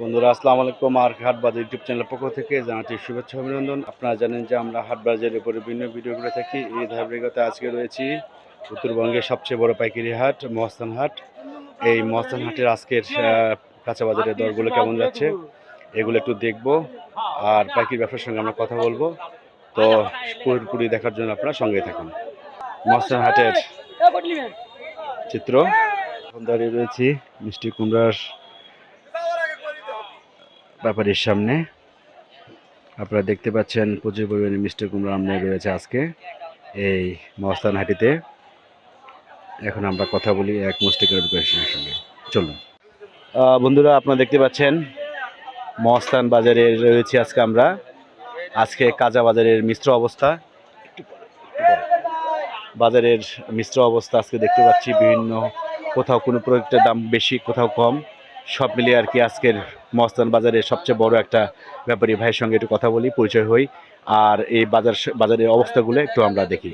বন্ধুরা আসসালামু আলাইকুম। আর হাটবাজার ইউটিউব চ্যানেলের পক্ষ থেকে জানাচ্ছি শুভেচ্ছা অভিনন্দন। আপনারা জানেন যে আমরা হাটবাজারের উপরে বিভিন্ন ভিডিও করে থাকি। এই ধারাবাহিকতায় আজকে রয়েছি উত্তরবঙ্গের সবচেয়ে বড় পাইকারি হাট মহাস্থান হাট। এই মহাস্থান হাটের আজকের কাঁচা বাজারের দরগুলো কেমন যাচ্ছে এগুলো একটু দেখবো, আর পাইকারি ব্যবসার সঙ্গে আমরা কথা বলবো। তো পুরোপুরি দেখার জন্য আপনারা সঙ্গে থাকুন। মহাস্থান হাটের চিত্র। এখন দাঁড়িয়ে রয়েছি মিষ্টি কুমড়ার ব্যাপারীর সামনে। আপনারা দেখতে পাচ্ছেন প্রচুর পরিমাণে মিষ্টি কুমড়া আমদানি রয়েছে আজকে এই মহাস্থান হাটিতে। এখন আমরা কথা বলি এক মুষ্টিকর বিক্রেতার সঙ্গে, চলুন। বন্ধুরা আপনারা দেখতে পাচ্ছেন মহাস্থান বাজারে রয়েছে আজকে আমরা। আজকে কাঁচা বাজারের মিশ্র অবস্থা, বাজারের মিশ্র অবস্থা আজকে দেখতে পাচ্ছি। বিভিন্ন কোথাও কোনো প্রোডাক্টের দাম বেশি, কোথাও কম, সব মিলিয়ে আর কি আজকের মহাস্থান বাজারের সবচেয়ে বড় একটা ব্যাপারী ভাইয়ের সঙ্গে একটু কথা বলি, পরিচয় হই, আর এই বাজারের অবস্থাগুলো একটু আমরা দেখি।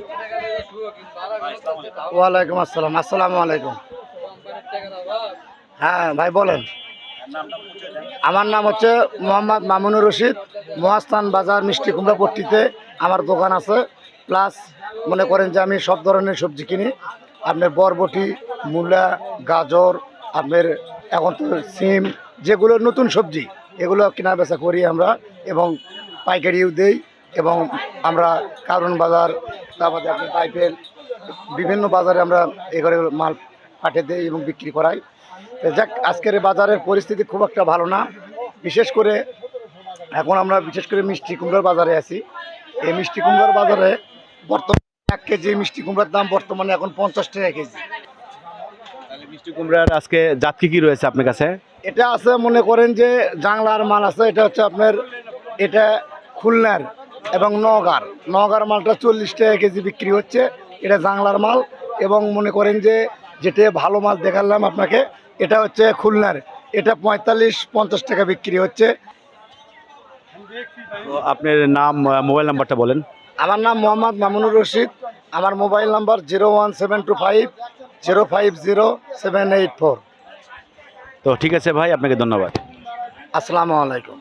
ওয়ালাইকুম আসসালাম। আসসালামু আলাইকুম। হ্যাঁ ভাই বলেন। আমার নাম হচ্ছে মোহাম্মদ মামুনুর রশিদ। মহাস্থান বাজার মিষ্টি কুমড়া পট্টিতে আমার দোকান আছে। প্লাস মনে করেন যে আমি সব ধরনের সবজি কিনি। আপনার বরবটি, মূলা, গাজর, আপনার এখন তো সিম, যেগুলো নতুন সবজি এগুলো কেনা বেচা করি আমরা, এবং পাইকারিও দেই। এবং আমরা কারণ বাজার, তারপরে আপনি পাইপেল, বিভিন্ন বাজারে আমরা এগুলো মাল পাঠিয়ে দিই এবং বিক্রি করাই। যাক, আজকের বাজারের পরিস্থিতি খুব একটা ভালো না। বিশেষ করে এখন আমরা মিষ্টি কুমড়ার বাজারে আছি। এই মিষ্টি কুমড়ার বাজারে বর্তমানে 1 কেজি মিষ্টি কুমড়ার দাম বর্তমানে এখন 50 টাকা কেজি। মিষ্টি কুমড়ার আজকে জাত কি রয়েছে আপনার কাছে? এটা আছে মনে করেন যে জাংলার মাল আছে, এটা হচ্ছে আপনার, এটা খুলনার এবং নওগাঁর মালটা 40 টাকা কেজি বিক্রি হচ্ছে। এটা জাংলার মাল। এবং মনে করেন যে যেটা ভালো মাল দেখালাম আপনাকে, এটা হচ্ছে খুলনার, এটা 45-50 টাকা বিক্রি হচ্ছে। তো আপনার নাম, মোবাইল নাম্বারটা বলেন। আমার নাম মোহাম্মদ মামুনুর রশিদ। আমার মোবাইল নাম্বার 01725 050 784। তো ঠিক আছে ভাই, আপনাকে ধন্যবাদ। আসসালামু আলাইকুম।